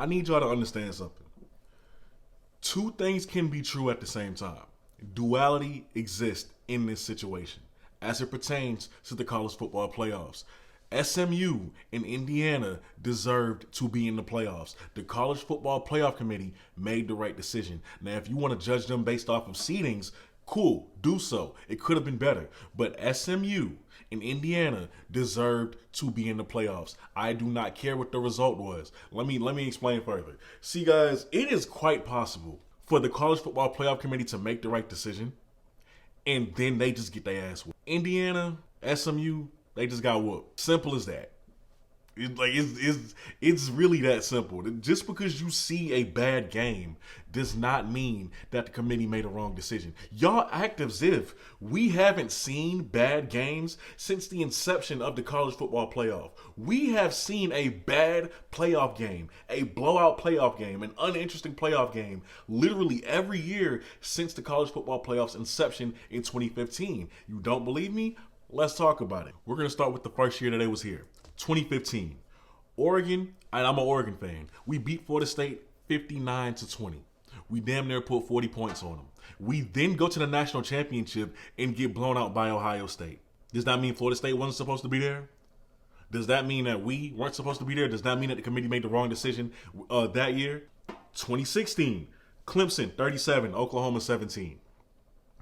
need y'all to understand something. Two things can be true at the same time. Duality exists in this situation as it pertains to the college football playoffs. SMU and Indiana deserved to be in the playoffs. The College Football Playoff Committee made the right decision. Now, if you want to judge them based off of seedings, cool, do so. It could have been better. But SMU and Indiana deserved to be in the playoffs. I do not care what the result was. Let me explain further. See, guys, it is quite possible for the College Football Playoff Committee to make the right decision, and then they just get their ass whooped. Indiana, SMU, they just got whooped. Simple as that. It's really that simple. Just because you see a bad game does not mean that the committee made a wrong decision. Y'all act as if we haven't seen bad games since the inception of the college football playoff. We have seen a bad playoff game, a blowout playoff game, an uninteresting playoff game literally every year since the college football playoff's inception in 2015. You don't believe me? Let's talk about it. We're going to start with the first year that it was here. 2015. Oregon, and I'm an Oregon fan. We beat Florida State 59-20. We damn near put 40 points on them. We then go to the national championship and get blown out by Ohio State. Does that mean Florida State wasn't supposed to be there? Does that mean that we weren't supposed to be there? Does that mean that the committee made the wrong decision that year? 2016. Clemson 37, Oklahoma 17.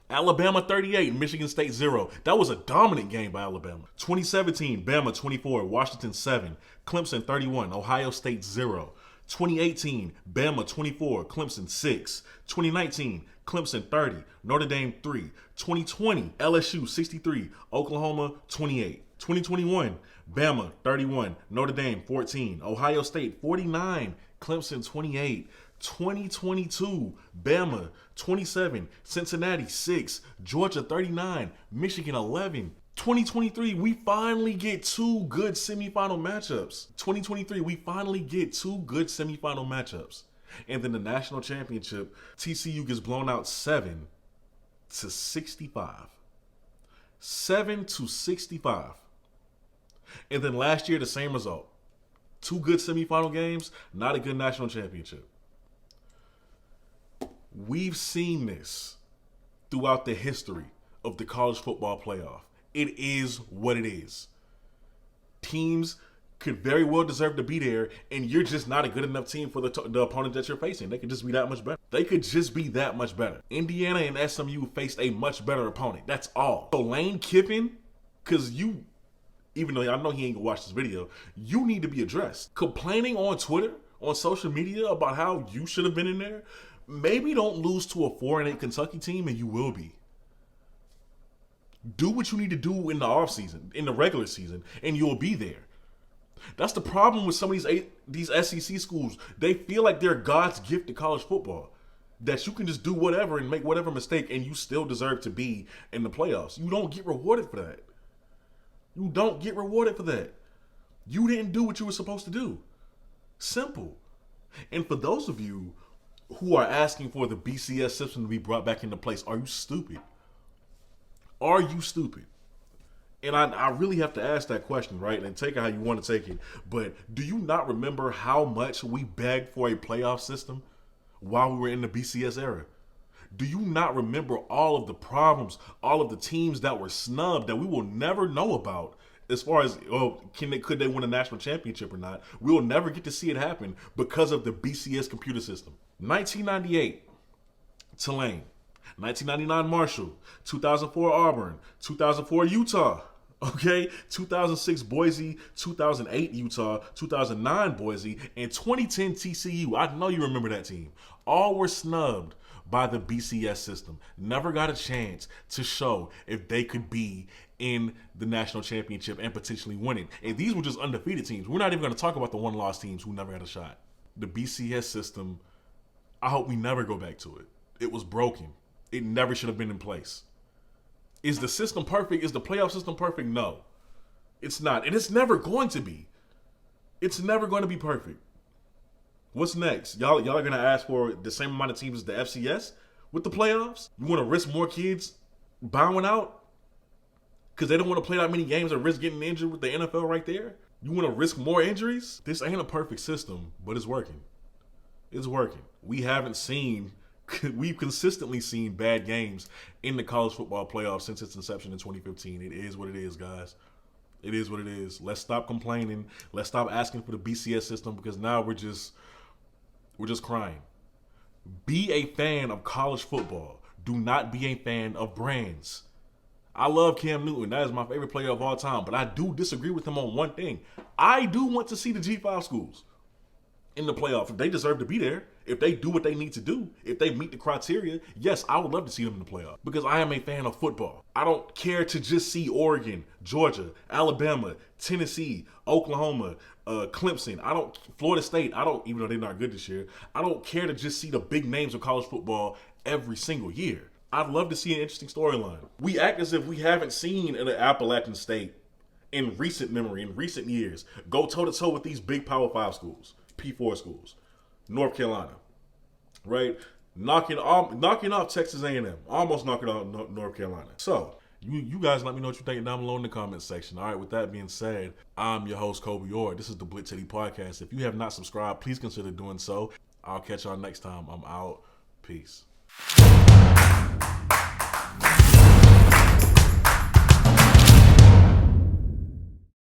Alabama 38, Michigan State 0. That was a dominant game by Alabama. 2017, Bama 24, Washington 7, Clemson 31, Ohio State 0. 2018, Bama 24, Clemson 6. 2019, Clemson 30, Notre Dame 3. 2020, LSU 63, Oklahoma 28. 2021, Bama 31, Notre Dame 14, Ohio State 49, Clemson 28. 2022, Bama 27, Cincinnati 6, Georgia 39, Michigan 11. 2023, we finally get two good semifinal matchups. 2023, we finally get two good semifinal matchups. And then the national championship, TCU gets blown out 7-65. 7-65. And then last year, the same result. Two good semifinal games, not a good national championship. We've seen this throughout the history of the college football playoff. It is what it is. Teams could very well deserve to be there, and you're just not a good enough team for the opponent that you're facing. They could just be that much better. They could just be that much better. Indiana and SMU faced a much better opponent. That's all. So Lane Kiffin, because even though I know he ain't gonna watch this video, you need to be addressed. Complaining on Twitter, on social media about how you should have been in there, maybe don't lose to a 4-8 Kentucky team and you will be. Do what you need to do in the offseason, in the regular season, and you'll be there. That's the problem with some of these SEC schools. They feel like they're God's gift to college football. That you can just do whatever and make whatever mistake and you still deserve to be in the playoffs. You don't get rewarded for that. You don't get rewarded for that. You didn't do what you were supposed to do. Simple. And for those of you who are asking for the BCS system to be brought back into place, are you stupid? Are you stupid? And I really have to ask that question, right? And take it how you want to take it. But do you not remember how much we begged for a playoff system while we were in the BCS era? Do you not remember all of the problems, all of the teams that were snubbed that we will never know about? As far as, could they win a national championship or not? We will never get to see it happen because of the BCS computer system. 1998, Tulane. 1999, Marshall. 2004, Auburn. 2004, Utah. Okay? 2006, Boise. 2008, Utah. 2009, Boise. And 2010, TCU. I know you remember that team. All were snubbed by the BCS system. Never got a chance to show if they could be in the national championship and potentially win it. And these were just undefeated teams. We're not even going to talk about the one-loss teams who never had a shot. The BCS system, I hope we never go back to it. It was broken. It never should have been in place. Is the system perfect? Is the playoff system perfect? No. It's not. And it's never going to be. It's never going to be perfect. What's next? Y'all are going to ask for the same amount of teams as the FCS with the playoffs? You want to risk more kids bowing out because they don't want to play that many games or risk getting injured with the NFL right there? You want to risk more injuries? This ain't a perfect system, but it's working. It's working. We've consistently seen bad games in the college football playoffs since its inception in 2015. It is what it is, guys. It is what it is. Let's stop complaining. Let's stop asking for the BCS system, because now we're just crying. Be a fan of college football. Do not be a fan of brands. I love Cam Newton. That is my favorite player of all time. But I do disagree with him on one thing. I do want to see the G5 schools in the playoff. If they deserve to be there, if they do what they need to do, if they meet the criteria, yes, I would love to see them in the playoff, because I am a fan of football. I don't care to just see Oregon, Georgia, Alabama, Tennessee, Oklahoma, Clemson. Florida State. Even though they're not good this year, I don't care to just see the big names of college football every single year. I'd love to see an interesting storyline. We act as if we haven't seen an Appalachian State in recent memory, in recent years, go toe-to-toe with these big Power 5 schools, P4 schools, North Carolina, right? Knocking off Texas A&M, almost knocking off North Carolina. So, you guys let me know what you think down below in the comments section. All right, with that being said, I'm your host, Kobe Orr. This is the BlitzCity Podcast. If you have not subscribed, please consider doing so. I'll catch y'all next time. I'm out. Peace.